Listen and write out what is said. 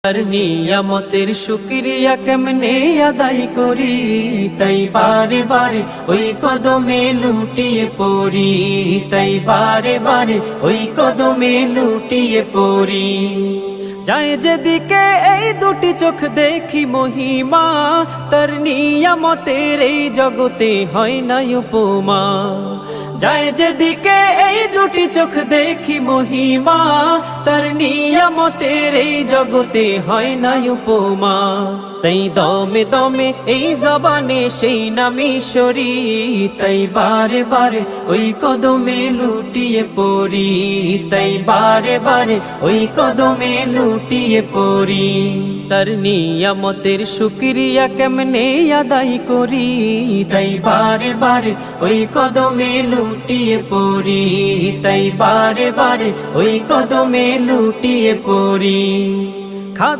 তার নিয়ামতের শুকরিয়া কেমনে আদায় করি, তাই বারে বারে ওই কদমে লুটিয়ে পড়ি, তাই বারে বারে ওই কদমে লুটিয়ে পড়ি। যায় যেদিকে এই দুটি চোখ দেখি মহিমা, তার নিয়ামতের এই জগতে হয় না উপমা। যায় যেদিকে এই দুটি চোখ দেখি মহিমা, তার নিয়ামতের এই জগতে হয় না উপমা। তাই দমে দমে এই জবানে সেই নামই সরি, তাই বারে বারে ওই কদমে লুটিয়ে পড়ি, তাই বারে বারে ওই কদমে লুটিয়ে পড়ি। তার নিয়ামতের শুকরিয়া কেমনে আদায় করি, তাই বারে বারে ওই কদমে লুটিয়ে পড়ি, তাই বারে বারে ওই কদমে লুটিয়ে পড়ি।